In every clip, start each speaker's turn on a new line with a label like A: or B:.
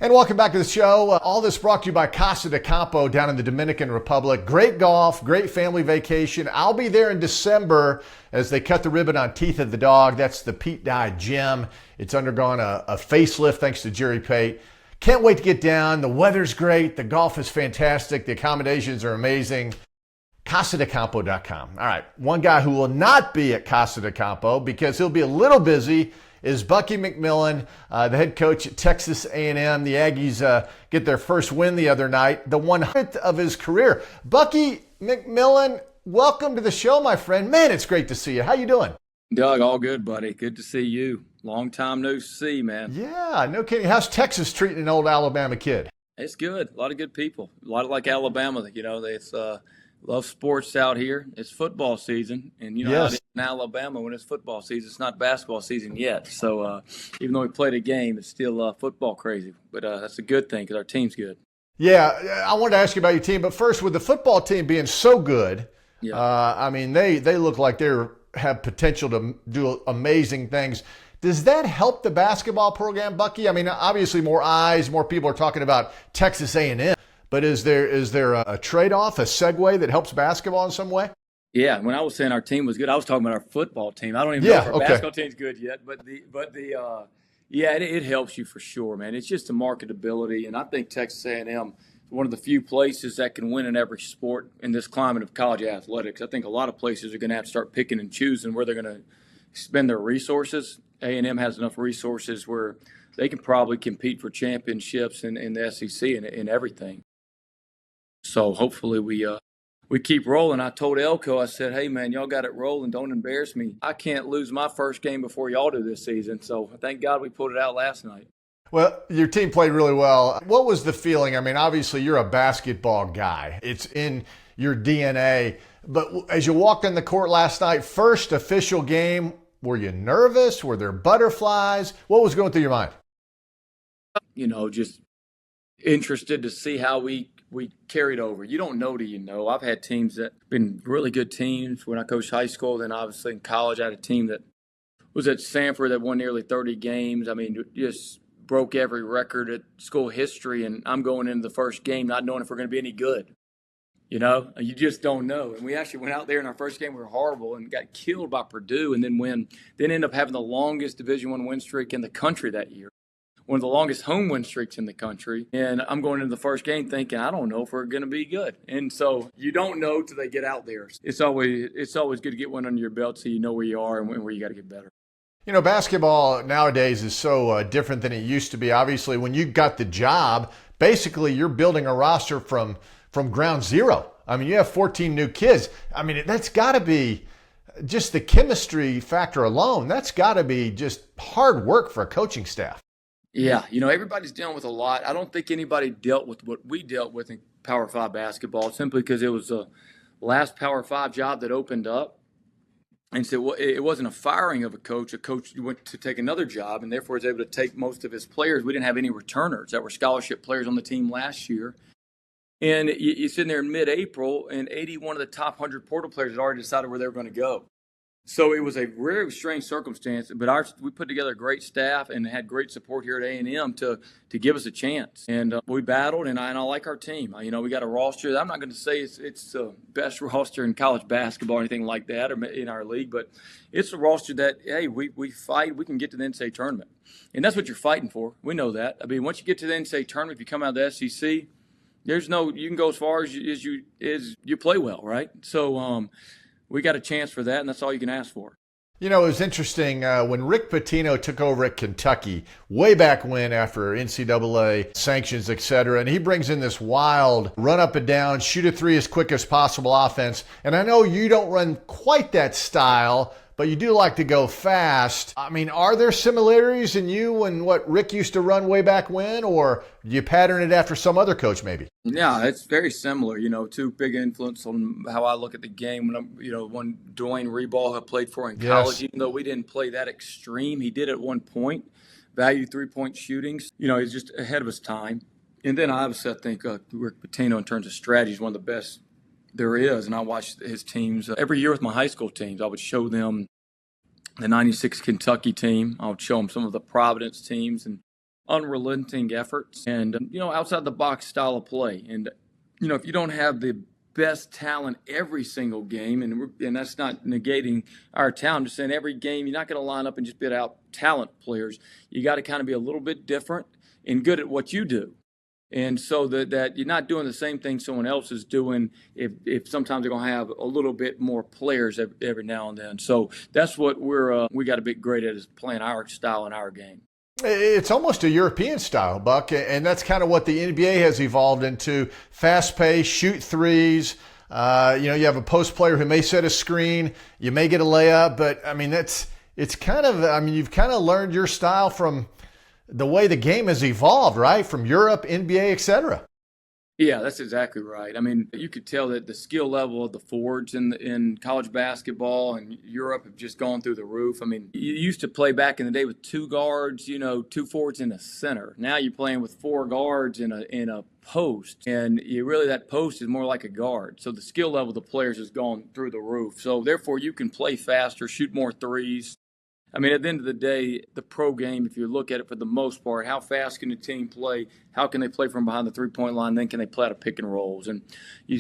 A: And welcome back to the show. All this brought to you by Casa de Campo down in the Dominican Republic. Great golf, great family vacation. I'll be there in December as they cut the ribbon on Teeth of the Dog. That's the Pete Dye Gym. It's undergone a facelift thanks to Jerry Pate. Can't wait to get down. The weather's great. The golf is fantastic. The accommodations are amazing. CasaDeCampo.com. All right, one guy who will not be at Casa de Campo because he'll be a little busy is Bucky McMillan, the head coach at Texas A&M. The Aggies get their first win the other night, the 100th of his career. Bucky McMillan, welcome to the show, my friend. Man, it's great to see you. How you doing?
B: Doug, all good, buddy. Good to see you. Long time no see, man.
A: Yeah, no kidding. How's Texas treating an old Alabama kid?
B: It's good. A lot of good people. A lot of like Alabama. It's love sports out here. It's football season, and you know how it is in Alabama when it's football season. It's not basketball season yet. So even though we played a game, it's still football crazy. But that's a good thing because our team's good.
A: Yeah, I wanted to ask you about your team, but first, with the football team being so good, I mean, they look like they have potential to do amazing things. Does that help the basketball program, Bucky? I mean, obviously more eyes, more people are talking about Texas A&M. But is there a trade-off, a segue that helps basketball in some way?
B: Yeah, when I was saying our team was good, I was talking about our football team. I don't even know if our basketball team's good yet, but it helps you for sure, man. It's just the marketability, and I think Texas A&M is one of the few places that can win in every sport in this climate of college athletics. I think a lot of places are going to have to start picking and choosing where they're going to spend their resources. A&M has enough resources where they can probably compete for championships in the SEC and in everything. So hopefully we keep rolling. I told Elko, I said, hey, man, y'all got it rolling. Don't embarrass me. I can't lose my first game before y'all do this season. So thank God we pulled it out last night.
A: Well, your team played really well. What was the feeling? I mean, obviously you're a basketball guy. It's in your DNA. But as you walked on the court last night, first official game, were you nervous? Were there butterflies? What was going through your mind?
B: You know, just interested to see how we carried over. You don't know till you know. I've had teams that been really good teams when I coached high school. Then obviously in college, I had a team that was at Sanford that won nearly 30 games. I mean, just broke every record at school history. And I'm going into the first game not knowing if we're going to be any good. You know, you just don't know. And we actually went out there in our first game. We were horrible and got killed by Purdue and then ended up having the longest Division I win streak in the country that year. One of the longest home win streaks in the country. And I'm going into the first game thinking, I don't know if we're going to be good. And so you don't know till they get out there. It's always good to get one under your belt so you know where you are and where you got to get better.
A: You know, basketball nowadays is so different than it used to be. Obviously, when you got the job, basically you're building a roster from ground zero. I mean, you have 14 new kids. I mean, that's got to be just the chemistry factor alone. That's got to be just hard work for a coaching staff.
B: Yeah, you know, everybody's dealing with a lot. I don't think anybody dealt with what we dealt with in Power 5 basketball simply because it was the last Power 5 job that opened up. And so it wasn't a firing of a coach. A coach went to take another job and therefore was able to take most of his players. We didn't have any returners that were scholarship players on the team last year. And you're sitting there in mid-April, and 81 of the top 100 portal players had already decided where they were going to go. So it was a very strange circumstance, but we put together a great staff and had great support here at A&M to give us a chance. And we battled, and I like our team. You know, we got a roster. I'm not going to say it's the best roster in college basketball or anything like that or in our league, but it's a roster that, hey, we fight. We can get to the NCAA tournament. And that's what you're fighting for. We know that. I mean, once you get to the NCAA tournament, if you come out of the SEC, you can go as far as you play well, right? So we got a chance for that, and that's all you can ask for.
A: You know, it was interesting when Rick Pitino took over at Kentucky way back when after NCAA sanctions, et cetera, and he brings in this wild run up and down, shoot a three as quick as possible offense. And I know you don't run quite that style, but you do like to go fast. I mean, are there similarities in you and what Rick used to run way back when, or do you pattern it after some other coach maybe?
B: Yeah, it's very similar. You know, two big influence on how I look at the game. When Dwayne Reball had played for in college, even though we didn't play that extreme, he did at one point value 3-point shootings. You know, he's just ahead of his time. And then obviously I think Rick Pitino in terms of strategy is one of the best there is. And I watched his teams every year with my high school teams. I would show them the 96 Kentucky team. I would show them some of the Providence teams. And unrelenting efforts and, outside the box style of play. And, if you don't have the best talent every single game, and that's not negating our talent, I'm just saying every game, you're not going to line up and just bid out talent players. You got to kind of be a little bit different and good at what you do. And so that you're not doing the same thing someone else is doing if sometimes they're going to have a little bit more players every now and then. So that's what we got to be great at, is playing our style and our game.
A: It's almost a European style, Buck, and that's kind of what the NBA has evolved into. Fast pace, shoot threes. You have a post player who may set a screen. You may get a layup, but you've kind of learned your style from the way the game has evolved, right? From Europe, NBA, etc.
B: Yeah, that's exactly right. I mean, you could tell that the skill level of the forwards in college basketball and Europe have just gone through the roof. I mean, you used to play back in the day with two guards, two forwards in a center. Now you're playing with four guards in a post, and that post is more like a guard. So the skill level of the players has gone through the roof. So therefore, you can play faster, shoot more threes. I mean, at the end of the day, the pro game, if you look at it for the most part, how fast can the team play? How can they play from behind the three-point line? Then can they play out of pick and rolls? And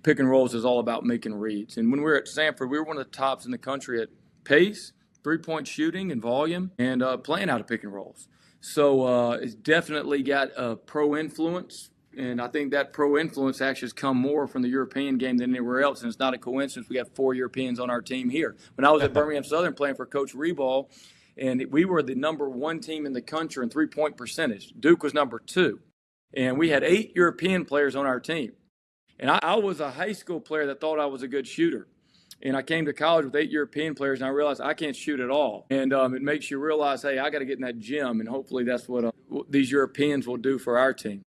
B: pick and rolls is all about making reads. And when we were at Stanford, we were one of the tops in the country at pace, three-point shooting, and volume, and playing out of pick and rolls. So it's definitely got a pro influence. And I think that pro influence actually has come more from the European game than anywhere else. And it's not a coincidence we have 4 Europeans on our team here. When I was at Birmingham Southern playing for Coach Reball, and we were the number 1 team in the country in three-point percentage. Duke was number 2. And we had 8 European players on our team. And I was a high school player that thought I was a good shooter. And I came to college with 8 European players, and I realized I can't shoot at all. And it makes you realize, hey, I got to get in that gym, and hopefully that's what these Europeans will do for our team.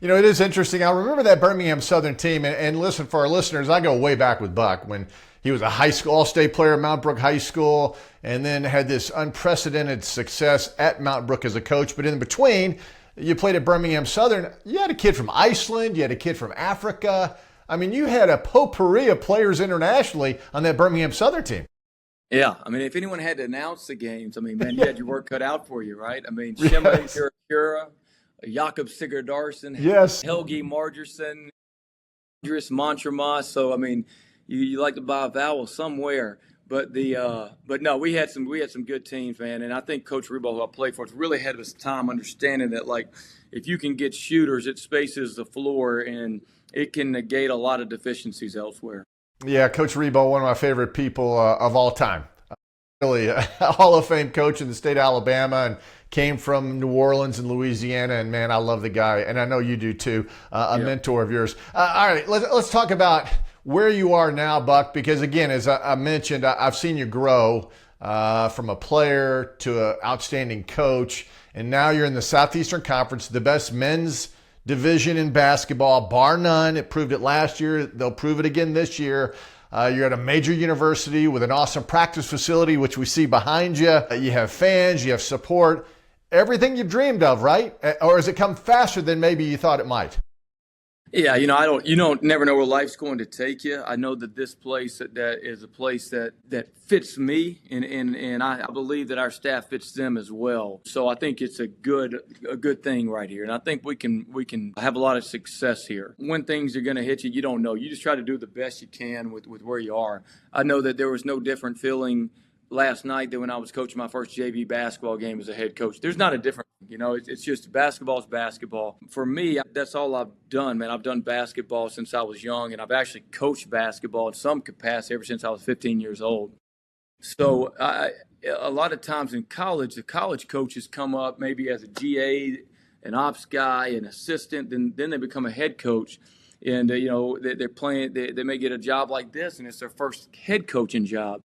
A: It is interesting. I remember that Birmingham Southern team, and listen, for our listeners, I go way back with Buck when he was a high school all-state player at Mount Brook High School, and then had this unprecedented success at Mount Brook as a coach. But in between, you played at Birmingham Southern. You had a kid from Iceland. You had a kid from Africa. I mean, you had a potpourri of players internationally on that Birmingham Southern team.
B: Yeah, I mean, if anyone had to announce the games, I mean, man, you had your work cut out for you, right? I mean, Shimei Kira, Jakob Sigurdarsson,
A: yes,
B: Helgi Margerson, Andres Montrema. So, I mean, you like to buy a vowel somewhere. But no, we had some good teams, man. And I think Coach Reball, who I played for, is really ahead of his time, understanding that, like, if you can get shooters, it spaces the floor and it can negate a lot of deficiencies elsewhere.
A: Yeah, Coach Reball, one of my favorite people of all time. Really a Hall of Fame coach in the state of Alabama, and came from New Orleans and Louisiana. And, man, I love the guy. And I know you do, too. Mentor of yours. All right, let's talk about where you are now, Buck, because, again, as I mentioned, I've seen you grow from a player to an outstanding coach, and now you're in the Southeastern Conference, the best men's division in basketball, bar none. It proved it last year. They'll prove it again this year. You're at a major university with an awesome practice facility, which we see behind you. You have fans, you have support, everything you dreamed of, right? Or has it come faster than maybe you thought it might?
B: Yeah, you don't never know where life's going to take you. I know that this place that is a place that fits me, and I believe that our staff fits them as well. So I think it's a good thing right here, and I think we can have a lot of success here. When things are going to hit you, you don't know. You just try to do the best you can with where you are. I know that there was no different feeling last night than when I was coaching my first JV basketball game as a head coach. There's not a different, it's just basketball is basketball. For me, that's all I've done, man. I've done basketball since I was young, and I've actually coached basketball in some capacity ever since I was 15 years old. So a lot of times in college, the college coaches come up maybe as a GA, an ops guy, an assistant, then they become a head coach. And, they're playing, they may get a job like this, and it's their first head coaching job.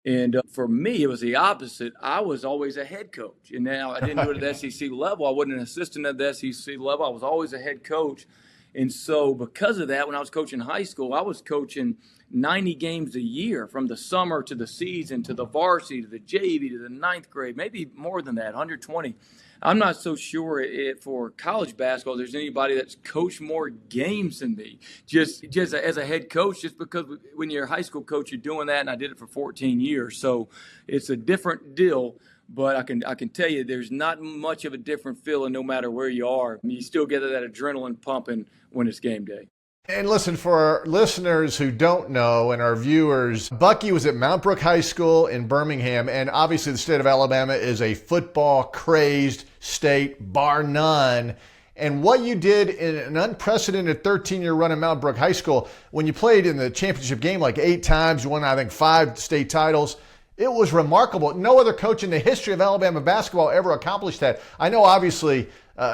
B: And for me, it was the opposite. I was always a head coach. And now I didn't do it at the SEC level. I wasn't an assistant at the SEC level. I was always a head coach. And so because of that, when I was coaching high school, I was coaching 90 games a year, from the summer to the season to the varsity to the JV to the ninth grade, maybe more than that, 120. I'm not so sure for college basketball there's anybody that's coached more games than me, just as a head coach, just because when you're a high school coach, you're doing that, and I did it for 14 years. So it's a different deal. But I can tell you, there's not much of a different feeling no matter where you are. I mean, you still get that adrenaline pumping when it's game day.
A: And listen, for our listeners who don't know and our viewers, Bucky was at Mount Brook High School in Birmingham, and obviously the state of Alabama is a football-crazed state, bar none. And what you did in an unprecedented 13-year run at Mount Brook High School, when you played in the championship game like 8 times, you won, I think, 5 state titles, it was remarkable. No other coach in the history of Alabama basketball ever accomplished that. I know, obviously,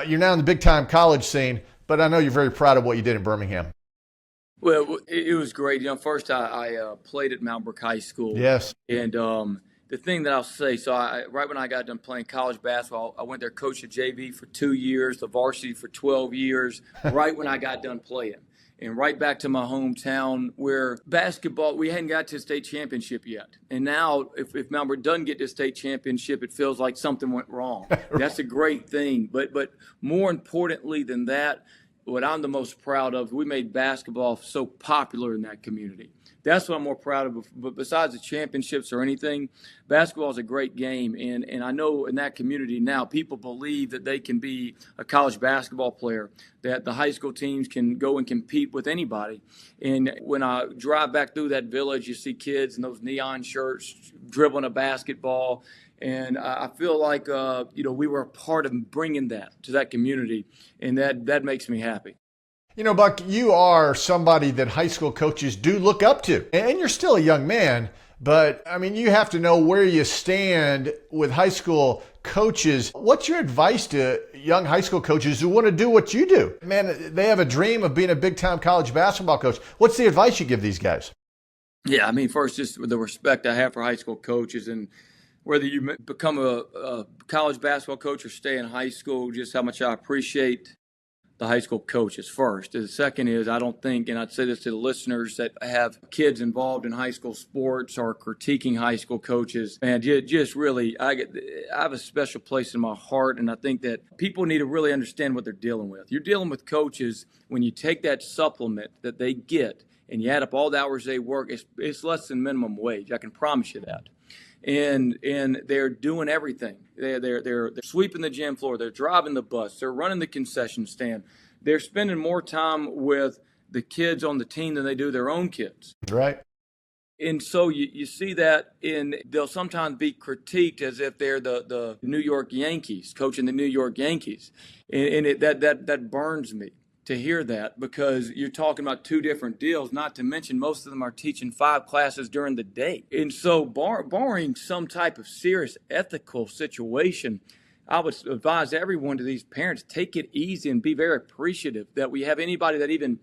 A: you're now in the big-time college scene, but I know you're very proud of what you did in Birmingham.
B: Well, it was great. First I played at Mount Brook High School.
A: Yes.
B: And the thing that I'll say, so right when I got done playing college basketball, I went there, coached the JV for 2 years, the varsity for 12 years, right when I got done playing. And right back to my hometown where basketball, we hadn't got to the state championship yet. And now if Mount Brook doesn't get to the state championship, it feels like something went wrong. That's a great thing. But more importantly than that, what I'm the most proud of, we made basketball so popular in that community. That's what I'm more proud of. But besides the championships or anything, basketball is a great game. And I know in that community now, people believe that they can be a college basketball player, that the high school teams can go and compete with anybody. And when I drive back through that village, you see kids in those neon shirts dribbling a basketball. And I feel like, we were a part of bringing that to that community, and that makes me happy.
A: You know, Buck, you are somebody that high school coaches do look up to, and you're still a young man, but I mean, you have to know where you stand with high school coaches. What's your advice to young high school coaches who want to do what you do? Man, they have a dream of being a big-time college basketball coach. What's the advice you give these guys?
B: Yeah, I mean, first, just the respect I have for high school coaches, and whether you become a college basketball coach or stay in high school, just how much I appreciate the high school coaches first. The second is, I don't think, and I'd say this to the listeners that have kids involved in high school sports or critiquing high school coaches, man, just really, I have a special place in my heart, and I think that people need to really understand what they're dealing with. You're dealing with coaches, when you take that supplement that they get and you add up all the hours they work, it's less than minimum wage. I can promise you that. And they're doing everything. They're sweeping the gym floor. They're driving the bus. They're running the concession stand. They're spending more time with the kids on the team than they do their own kids.
A: Right.
B: And so you see that, and they'll sometimes be critiqued as if they're the New York Yankees, coaching the New York Yankees. And that burns me to hear that, because you're talking about 2 different deals, not to mention most of them are teaching 5 classes during the day. And so barring some type of serious ethical situation, I would advise everyone, to these parents, take it easy and be very appreciative that we have anybody that even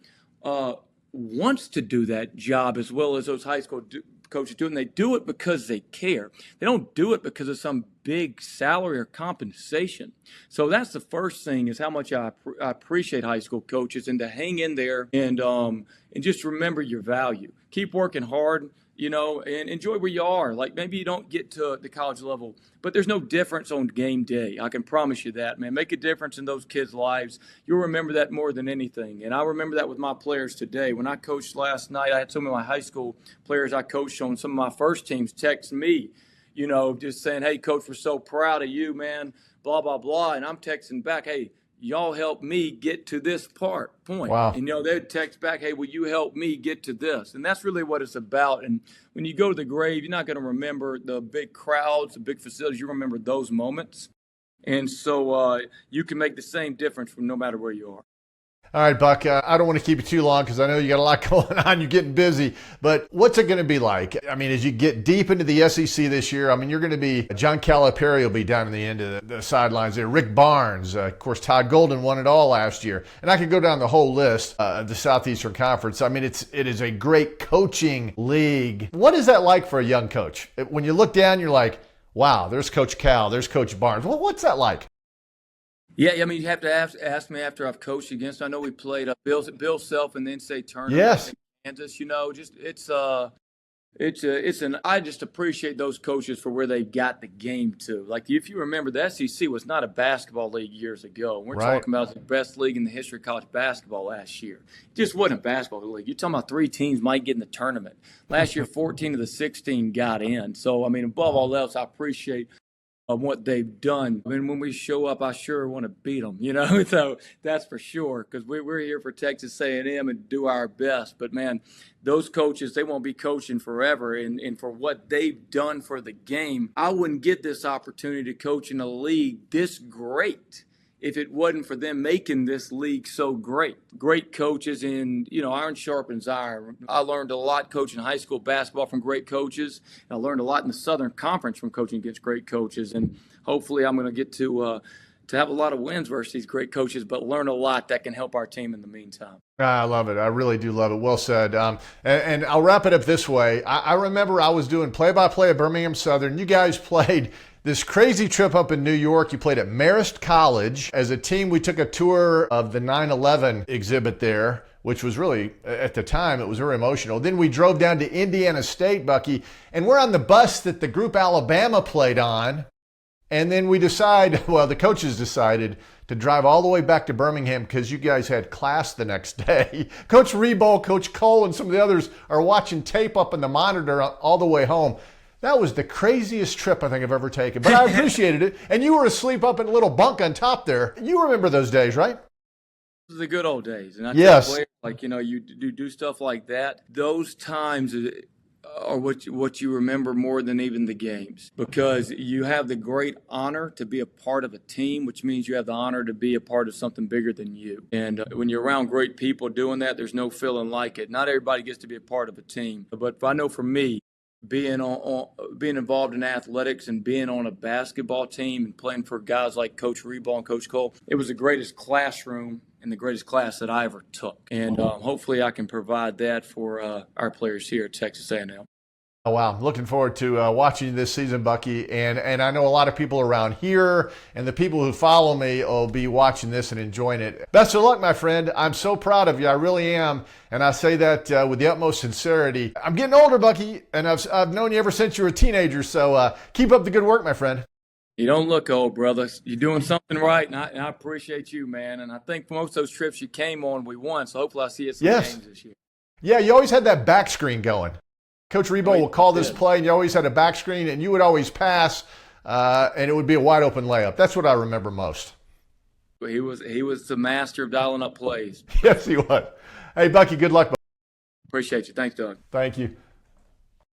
B: wants to do that job as well as those high school coaches do, and they do it because they care. They don't do it because of some big salary or compensation. So that's the first thing, is how much I appreciate high school coaches, and to hang in there and just remember your value. Keep working hard, and enjoy where you are. Like, maybe you don't get to the college level, but there's no difference on game day. I can promise you that, man. Make a difference in those kids' lives. You'll remember that more than anything. And I remember that with my players today. When I coached last night, I had some of my high school players I coached on some of my first teams text me, just saying, "Hey, coach, we're so proud of you, man, blah, blah, blah." And I'm texting back, "Hey, y'all helped me get to this point."
A: Wow.
B: And, they'd text back, "Hey, will you help me get to this?" And that's really what it's about. And when you go to the grave, you're not going to remember the big crowds, the big facilities. You remember those moments. And so you can make the same difference from no matter where you are.
A: All right, Buck, I don't want to keep you too long because I know you got a lot going on. You're getting busy. But what's it going to be like? I mean, as you get deep into the SEC this year, I mean, you're going to be, John Calipari will be down in the end of the sidelines there. Rick Barnes, of course, Todd Golden won it all last year. And I could go down the whole list of the Southeastern Conference. I mean, it is a great coaching league. What is that like for a young coach? When you look down, you're like, wow, there's Coach Cal, there's Coach Barnes. Well, what's that like?
B: Yeah, I mean, you have to ask me after I've coached against. I know we played Bill Self in the NCAA tournament.
A: Yes.
B: In Kansas, I just appreciate those coaches for where they got the game to. Like, if you remember, the SEC was not a basketball league years ago. We're
A: right.
B: talking about the best league in the history of college basketball last year. It just wasn't a basketball league. You're talking about 3 teams might get in the tournament. Last year, 14 of the 16 got in. So, I mean, above all else, I appreciate of what they've done. I mean, when we show up, I sure want to beat them, you know. So that's for sure, because we're here for Texas A&M and do our best. But man, those coaches, they won't be coaching forever, and for what they've done for the game, I wouldn't get this opportunity to coach in a league this great if it wasn't for them making this league so great. Great coaches, and, you know, iron sharpens iron. I learned a lot coaching high school basketball from great coaches. And I learned a lot in the Southern Conference from coaching against great coaches. And hopefully I'm going to get to have a lot of wins versus these great coaches, but learn a lot that can help our team in the meantime.
A: I love it. I really do love it. Well said. And I'll wrap it up this way. I remember I was doing play-by-play at Birmingham Southern. You guys played this crazy trip up in New York. You played at Marist College. As a team, we took a tour of the 9/11 exhibit there, which was really, at the time, it was very emotional. Then we drove down to Indiana State, Bucky, and we're on the bus that the group Alabama played on. And then the coaches decided to drive all the way back to Birmingham because you guys had class the next day. Coach Reboll, Coach Cole, and some of the others are watching tape up in the monitor all the way home. That was the craziest trip I think I've ever taken, but I appreciated it. And you were asleep up in a little bunk on top there. You remember those days, right?
B: Those are the good old days. And I
A: Yes.
B: tell players, like, you know, you do stuff like that. Those times are what you remember more than even the games, because you have the great honor to be a part of a team, which means you have the honor to be a part of something bigger than you. And when you're around great people doing that, there's no feeling like it. Not everybody gets to be a part of a team, but I know for me, being involved in athletics and being on a basketball team and playing for guys like Coach Reboll and Coach Cole, it was the greatest classroom and the greatest class that I ever took. And hopefully I can provide that for our players here at Texas A&M.
A: Oh, wow. Looking forward to watching this season, Bucky. And I know a lot of people around here and the people who follow me will be watching this and enjoying it. Best of luck, my friend. I'm so proud of you. I really am. And I say that with the utmost sincerity. I'm getting older, Bucky, and I've known you ever since you were a teenager. So keep up the good work, my friend.
B: You don't look old, brother. You're doing something right, and I appreciate you, man. And I think most of those trips you came on, we won. So hopefully I see you at some games this year.
A: Yeah, you always had that back screen going. Coach Reboll will call this play, and you always had a back screen, and you would always pass, and it would be a wide open layup. That's what I remember most.
B: He was the master of dialing up plays.
A: Yes, he was. Hey, Bucky, good luck.
B: Appreciate you. Thanks, Doug.
A: Thank you.